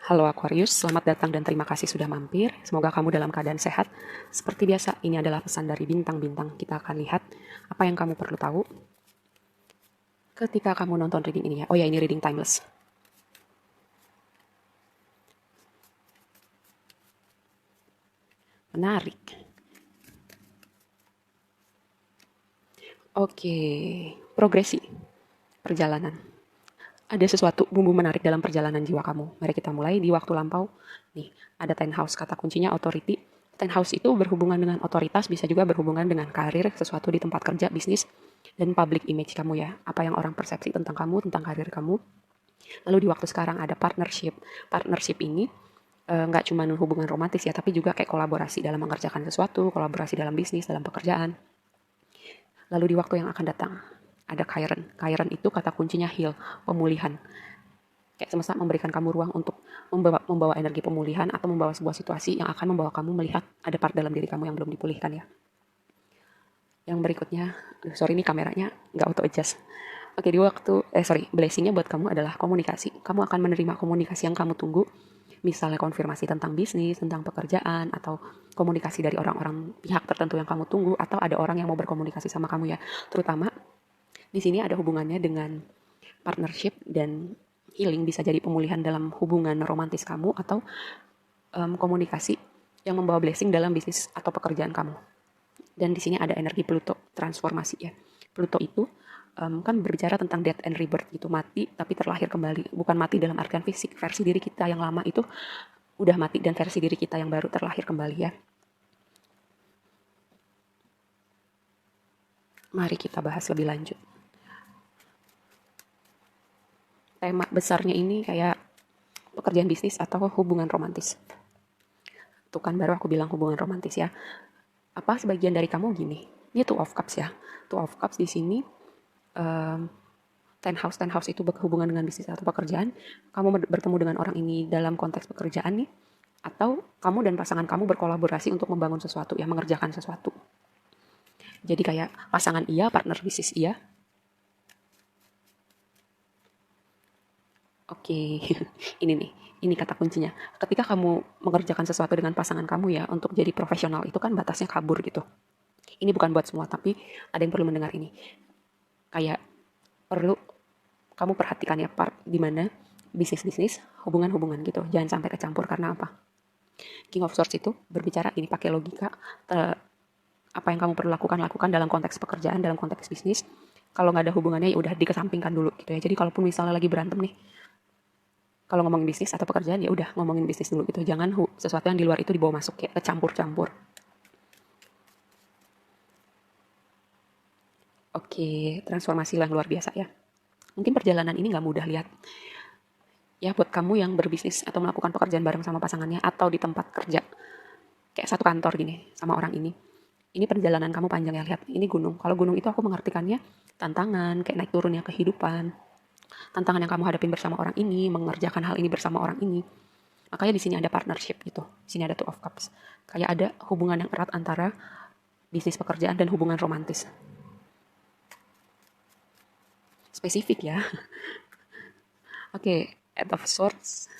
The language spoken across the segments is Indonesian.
Halo Aquarius, selamat datang dan terima kasih sudah mampir. Semoga kamu dalam keadaan sehat. Seperti biasa, ini adalah pesan dari bintang-bintang. Kita akan lihat apa yang kamu perlu tahu ketika kamu nonton reading ini ya. Oh ya, ini reading timeless. Menarik. Oke, progresi, perjalanan. Ada sesuatu bumbu menarik dalam perjalanan jiwa kamu. Mari kita mulai di waktu lampau. Nih, ada ten house, kata kuncinya authority. Ten house itu berhubungan dengan otoritas, bisa juga berhubungan dengan karir, sesuatu di tempat kerja, bisnis, dan public image kamu ya. Apa yang orang persepsi tentang kamu, tentang karir kamu. Lalu di waktu sekarang ada partnership. Partnership ini nggak cuma hubungan romantis ya, tapi juga kayak kolaborasi dalam mengerjakan sesuatu, kolaborasi dalam bisnis, dalam pekerjaan. Lalu di waktu yang akan datang, ada Chiron. Chiron itu kata kuncinya heal, pemulihan. Kayak semesta memberikan kamu ruang untuk membawa energi pemulihan atau membawa sebuah situasi yang akan membawa kamu melihat ada part dalam diri kamu yang belum dipulihkan ya. Yang berikutnya, sorry ini kameranya nggak auto adjust. Oke, di waktu, blessingnya buat kamu adalah komunikasi. Kamu akan menerima komunikasi yang kamu tunggu, misalnya konfirmasi tentang bisnis, tentang pekerjaan, atau komunikasi dari orang-orang pihak tertentu yang kamu tunggu, atau ada orang yang mau berkomunikasi sama kamu ya. Terutama di sini ada hubungannya dengan partnership dan healing, bisa jadi pemulihan dalam hubungan romantis kamu atau komunikasi yang membawa blessing dalam bisnis atau pekerjaan kamu. Dan di sini ada energi Pluto, transformasi ya. Pluto itu kan berbicara tentang death and rebirth gitu, mati tapi terlahir kembali. Bukan mati dalam artian fisik, versi diri kita yang lama itu udah mati dan versi diri kita yang baru terlahir kembali ya. Mari kita bahas lebih lanjut. Tema besarnya ini kayak pekerjaan bisnis atau hubungan romantis. Tuh kan baru aku bilang hubungan romantis ya. Apa sebagian dari kamu gini, ini Two of Cups ya. Two of Cups di sini ten house itu berhubungan dengan bisnis atau pekerjaan. Kamu bertemu dengan orang ini dalam konteks pekerjaan nih, atau kamu dan pasangan kamu berkolaborasi untuk membangun sesuatu ya, mengerjakan sesuatu. Jadi kayak pasangan iya, partner bisnis iya. Oke, ini nih, ini kata kuncinya. Ketika kamu mengerjakan sesuatu dengan pasangan kamu ya, untuk jadi profesional itu kan batasnya kabur gitu. Ini bukan buat semua, tapi ada yang perlu mendengar ini. Kayak perlu kamu perhatikan ya part di mana bisnis-bisnis, hubungan-hubungan gitu. Jangan sampai kecampur karena apa? King of Swords itu berbicara ini pakai logika, apa yang kamu perlu lakukan dalam konteks pekerjaan, dalam konteks bisnis. Kalau nggak ada hubungannya ya udah dikesampingkan dulu gitu ya. Jadi kalaupun misalnya lagi berantem nih, kalau ngomongin bisnis atau pekerjaan ya udah ngomongin bisnis dulu gitu. Jangan sesuatu yang di luar itu dibawa masuk kayak kecampur-campur. Oke, transformasi yang luar biasa ya. Mungkin perjalanan ini nggak mudah lihat. Ya buat kamu yang berbisnis atau melakukan pekerjaan bareng sama pasangannya atau di tempat kerja. Kayak satu kantor gini sama orang ini. Ini perjalanan kamu panjang ya, lihat. Ini gunung. Kalau gunung itu aku mengartikannya tantangan, kayak naik turunnya kehidupan. Tantangan yang kamu hadapin bersama orang ini, mengerjakan hal ini bersama orang ini. Makanya di sini ada partnership gitu. Di sini ada Two of Cups. Kayak ada hubungan yang erat antara bisnis pekerjaan dan hubungan romantis. Spesifik ya. Oke, Eight of Swords.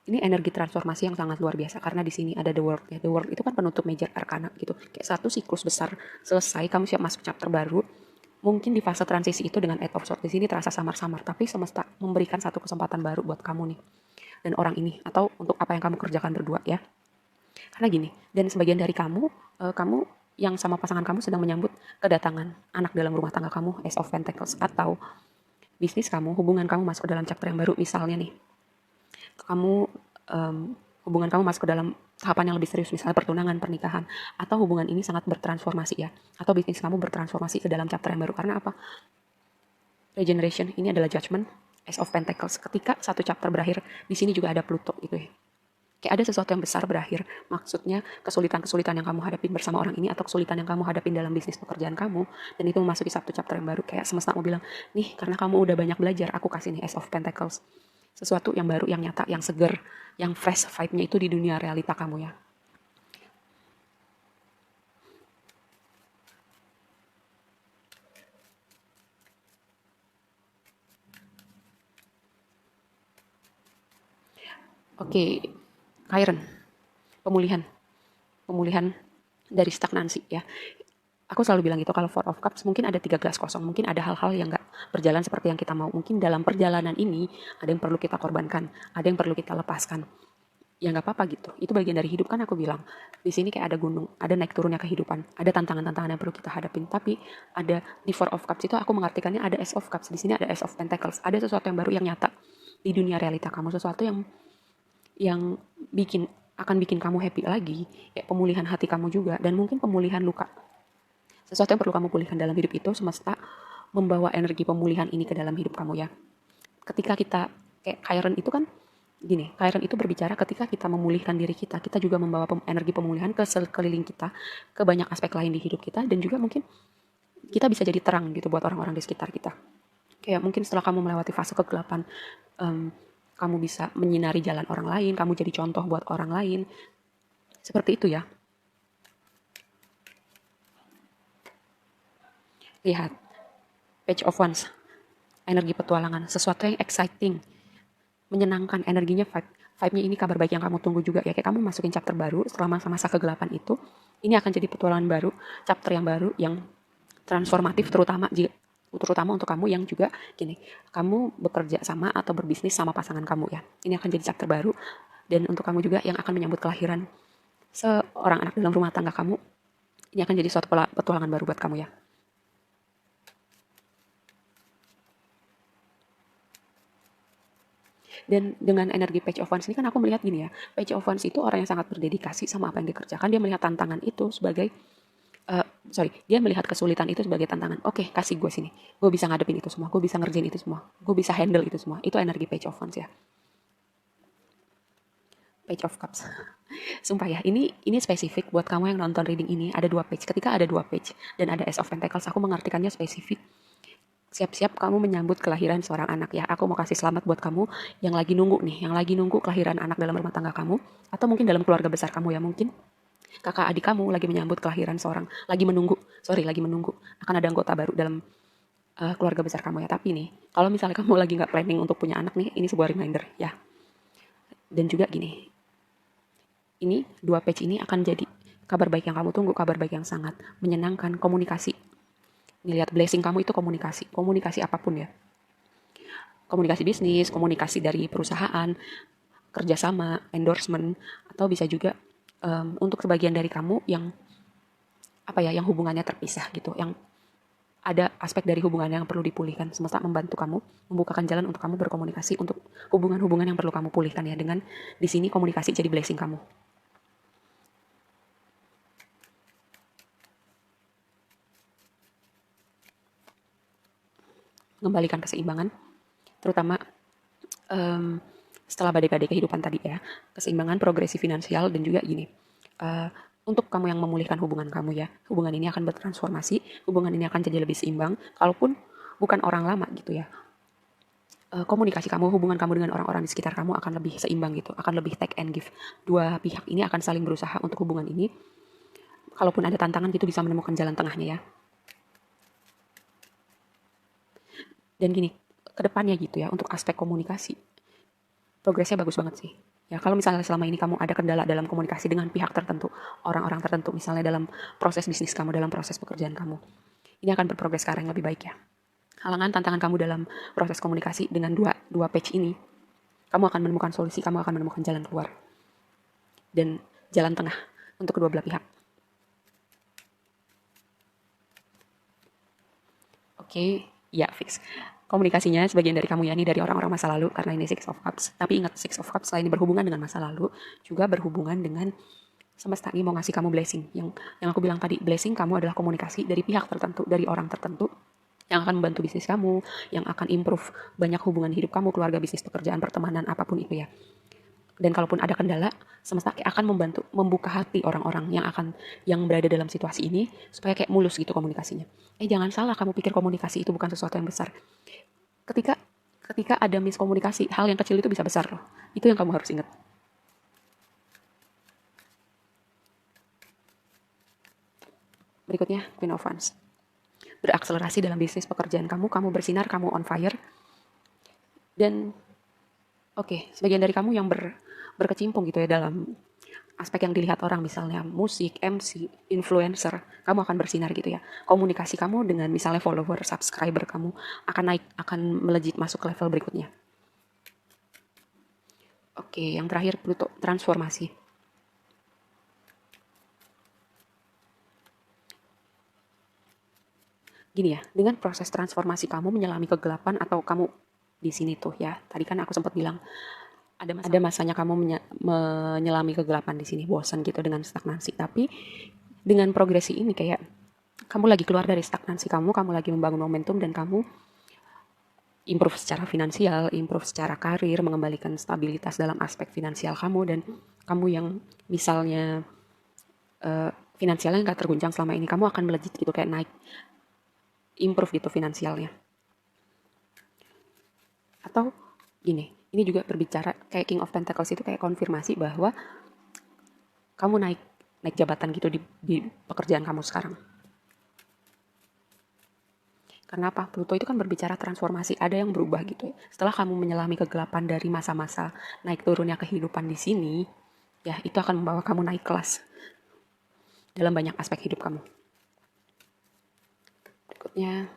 Ini energi transformasi yang sangat luar biasa karena di sini ada the world ya. The world itu kan penutup major arcana gitu. Kayak satu siklus besar selesai, kamu siap masuk chapter baru. Mungkin di fase transisi itu dengan Eight of Swords di sini terasa samar-samar, tapi semesta memberikan satu kesempatan baru buat kamu nih dan orang ini atau untuk apa yang kamu kerjakan berdua ya. Karena gini, dan sebagian dari kamu, kamu yang sama pasangan kamu sedang menyambut kedatangan anak dalam rumah tangga kamu, Ace of Pentacles, atau bisnis kamu, hubungan kamu masuk ke dalam chapter yang baru, misalnya nih, kamu hubungan kamu masuk ke dalam tahapan yang lebih serius, misalnya pertunangan, pernikahan, atau hubungan ini sangat bertransformasi ya, atau bisnis kamu bertransformasi ke dalam chapter yang baru. Karena apa? Regeneration ini adalah judgment, Ace of Pentacles. Ketika satu chapter berakhir, di sini juga ada Pluto gitu ya. Kayak ada sesuatu yang besar berakhir, maksudnya kesulitan-kesulitan yang kamu hadapin bersama orang ini atau kesulitan yang kamu hadapin dalam bisnis pekerjaan kamu, dan itu memasuki satu chapter yang baru. Kayak semesta mau bilang, nih karena kamu udah banyak belajar, aku kasih nih Ace of Pentacles. Sesuatu yang baru, yang nyata, yang seger, yang fresh vibe-nya itu di dunia realita kamu ya. Oke, Chiron, pemulihan, pemulihan dari stagnansi ya. Aku selalu bilang gitu, kalau Four of Cups mungkin ada 3 gelas kosong, mungkin ada hal-hal yang nggak berjalan seperti yang kita mau. Mungkin dalam perjalanan ini ada yang perlu kita korbankan, ada yang perlu kita lepaskan. Ya nggak apa-apa gitu, itu bagian dari hidup kan. Aku bilang di sini kayak ada gunung, ada naik turunnya kehidupan, ada tantangan-tantangan yang perlu kita hadapin. Tapi ada di Four of Cups itu aku mengartikannya ada Ace of Cups, di sini ada Ace of Pentacles, ada sesuatu yang baru yang nyata di dunia realita kamu, sesuatu yang akan bikin kamu happy lagi, kayak pemulihan hati kamu juga, dan mungkin pemulihan luka. Sesuatu yang perlu kamu pulihkan dalam hidup itu, semesta membawa energi pemulihan ini ke dalam hidup kamu ya. Ketika kita, kayak Chiron itu kan gini, Chiron itu berbicara ketika kita memulihkan diri kita, kita juga membawa energi pemulihan ke sekeliling kita, ke banyak aspek lain di hidup kita, dan juga mungkin kita bisa jadi terang gitu buat orang-orang di sekitar kita. Kayak mungkin setelah kamu melewati fase kegelapan, kamu bisa menyinari jalan orang lain, kamu jadi contoh buat orang lain. Seperti itu ya. Lihat, Page of Wands, energi petualangan, sesuatu yang exciting, menyenangkan, energinya vibe-nya ini kabar baik yang kamu tunggu juga ya. Kayak kamu masukin chapter baru setelah masa-masa kegelapan itu, ini akan jadi petualangan baru, chapter yang baru, yang transformatif, terutama untuk kamu yang juga gini, kamu bekerja sama atau berbisnis sama pasangan kamu ya. Ini akan jadi chapter baru, dan untuk kamu juga yang akan menyambut kelahiran seorang anak dalam rumah tangga kamu, ini akan jadi suatu petualangan baru buat kamu ya. Dan dengan energi Page of Wands ini kan aku melihat gini ya, Page of Wands itu orang yang sangat berdedikasi sama apa yang dikerjakan. Dia melihat tantangan itu sebagai dia melihat kesulitan itu sebagai tantangan. Oke, kasih gue sini, gue bisa ngadepin itu semua, gue bisa ngerjain itu semua, gue bisa handle itu semua. Itu energi Page of Wands ya. Page of Cups. Sumpah ya, ini spesifik buat kamu yang nonton reading ini. Ada 2 page. Ketika ada 2 page dan ada Ace of Pentacles, aku mengartikannya spesifik. Siap-siap kamu menyambut kelahiran seorang anak ya. Aku mau kasih selamat buat kamu yang lagi nunggu nih, yang lagi nunggu kelahiran anak dalam rumah tangga kamu, atau mungkin dalam keluarga besar kamu ya. Mungkin kakak adik kamu lagi menyambut kelahiran seorang, lagi menunggu, akan ada anggota baru dalam keluarga besar kamu ya. Tapi nih, kalau misalnya kamu lagi nggak planning untuk punya anak nih, ini sebuah reminder ya. Dan juga gini, ini 2 page ini akan jadi kabar baik yang kamu tunggu, kabar baik yang sangat menyenangkan, komunikasi. Nih lihat, blessing kamu itu komunikasi apapun ya. Komunikasi bisnis, komunikasi dari perusahaan, kerjasama, endorsement, atau bisa juga untuk sebagian dari kamu yang yang hubungannya terpisah gitu, yang ada aspek dari hubungan yang perlu dipulihkan. Semesta membantu kamu, membukakan jalan untuk kamu berkomunikasi untuk hubungan-hubungan yang perlu kamu pulihkan ya. Dengan di sini komunikasi jadi blessing kamu. Mengembalikan keseimbangan, terutama setelah badai-badai kehidupan tadi ya, keseimbangan, progresi finansial, dan juga gini, untuk kamu yang memulihkan hubungan kamu ya, hubungan ini akan bertransformasi, hubungan ini akan jadi lebih seimbang, kalaupun bukan orang lama gitu ya. Komunikasi kamu, hubungan kamu dengan orang-orang di sekitar kamu akan lebih seimbang gitu, akan lebih take and give. Dua pihak ini akan saling berusaha untuk hubungan ini. Kalaupun ada tantangan gitu, bisa menemukan jalan tengahnya ya. Dan gini, kedepannya gitu ya, untuk aspek komunikasi, progresnya bagus banget sih. Ya, kalau misalnya selama ini kamu ada kendala dalam komunikasi dengan pihak tertentu, orang-orang tertentu, misalnya dalam proses bisnis kamu, dalam proses pekerjaan kamu, ini akan berprogres ke arah yang lebih baik ya. Halangan, tantangan kamu dalam proses komunikasi dengan dua page ini, kamu akan menemukan solusi, kamu akan menemukan jalan keluar. Dan jalan tengah untuk kedua belah pihak. Oke, ya fix. Komunikasinya sebagian dari kamu ya, ini dari orang-orang masa lalu karena ini Six of Cups. Tapi ingat, Six of Cups selain berhubungan dengan masa lalu, juga berhubungan dengan semesta ini mau ngasih kamu blessing. Yang aku bilang tadi, blessing kamu adalah komunikasi dari pihak tertentu, dari orang tertentu yang akan membantu bisnis kamu, yang akan improve banyak hubungan hidup kamu, keluarga, bisnis, pekerjaan, pertemanan, apapun itu ya. Dan kalaupun ada kendala, semesta akan membantu membuka hati orang-orang yang berada dalam situasi ini supaya kayak mulus gitu komunikasinya. Jangan salah, kamu pikir komunikasi itu bukan sesuatu yang besar. Ketika ada miskomunikasi, hal yang kecil itu bisa besar loh. Itu yang kamu harus ingat. Berikutnya, Queen of Wands. Berakselerasi dalam bisnis pekerjaan kamu bersinar, kamu on fire. Dan oke, sebagian dari kamu yang berkecimpung gitu ya dalam aspek yang dilihat orang, misalnya musik, MC, influencer, kamu akan bersinar gitu ya. Komunikasi kamu dengan misalnya follower, subscriber kamu akan naik, akan melejit masuk ke level berikutnya. Oke, yang terakhir Pluto, transformasi. Gini ya, dengan proses transformasi kamu menyelami kegelapan atau kamu di sini tuh ya. Tadi kan aku sempat bilang ada masanya kamu menyelami kegelapan di sini, bosan gitu dengan stagnansi. Tapi dengan progresi ini kayak kamu lagi keluar dari stagnansi kamu lagi membangun momentum dan kamu improve secara finansial, improve secara karir, mengembalikan stabilitas dalam aspek finansial kamu dan kamu yang misalnya finansialnya nggak terguncang selama ini, kamu akan melejit gitu kayak naik, improve gitu finansialnya. Atau gini, ini juga berbicara kayak King of Pentacles itu kayak konfirmasi bahwa kamu naik jabatan gitu di pekerjaan kamu sekarang. Karena apa? Pluto itu kan berbicara transformasi, ada yang berubah gitu ya. Setelah kamu menyelami kegelapan dari masa-masa naik turunnya kehidupan di sini, ya itu akan membawa kamu naik kelas dalam banyak aspek hidup kamu. Berikutnya,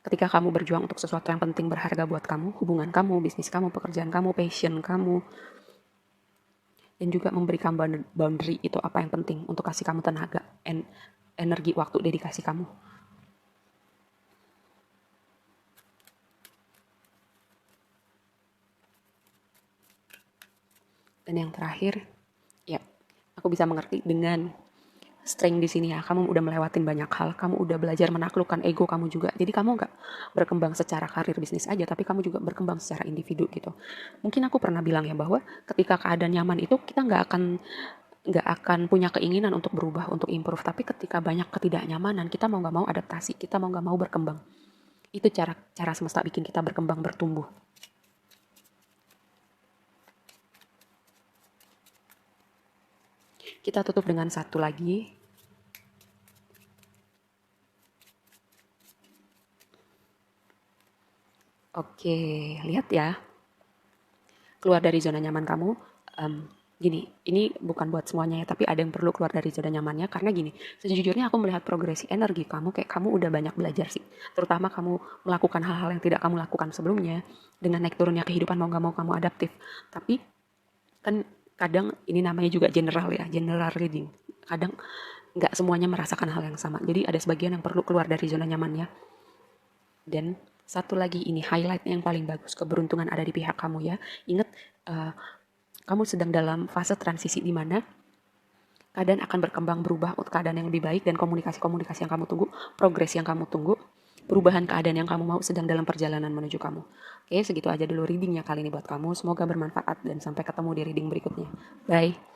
ketika kamu berjuang untuk sesuatu yang penting berharga buat kamu, hubungan kamu, bisnis kamu, pekerjaan kamu, passion kamu, dan juga memberikan boundary itu apa yang penting untuk kasih kamu tenaga, energi, waktu, dedikasi kamu. Dan yang terakhir, ya, aku bisa mengerti dengan strength di sini ya. Kamu udah melewatin banyak hal, kamu udah belajar menaklukkan ego kamu juga. Jadi kamu nggak berkembang secara karir bisnis aja, tapi kamu juga berkembang secara individu gitu. Mungkin aku pernah bilang ya bahwa ketika keadaan nyaman itu kita nggak akan punya keinginan untuk berubah, untuk improve. Tapi ketika banyak ketidaknyamanan, kita mau nggak mau adaptasi, kita mau nggak mau berkembang. Itu cara semesta bikin kita berkembang, bertumbuh. Kita tutup dengan satu lagi. Oke, lihat ya. Keluar dari zona nyaman kamu. Gini, ini bukan buat semuanya ya, tapi ada yang perlu keluar dari zona nyamannya. Karena gini, sejujurnya aku melihat progresi energi kamu, kayak kamu udah banyak belajar sih. Terutama kamu melakukan hal-hal yang tidak kamu lakukan sebelumnya. Dengan naik turunnya kehidupan, mau gak mau kamu adaptif. Tapi kan kadang ini namanya juga general ya, general reading. Kadang nggak semuanya merasakan hal yang sama. Jadi ada sebagian yang perlu keluar dari zona nyamannya. Dan satu lagi ini highlight yang paling bagus, keberuntungan ada di pihak kamu ya. Ingat, kamu sedang dalam fase transisi di mana keadaan akan berkembang, berubah untuk keadaan yang lebih baik, dan komunikasi yang kamu tunggu, progres yang kamu tunggu, perubahan keadaan yang kamu mau sedang dalam perjalanan menuju kamu. Oke, segitu aja dulu readingnya kali ini buat kamu. Semoga bermanfaat dan sampai ketemu di reading berikutnya. Bye.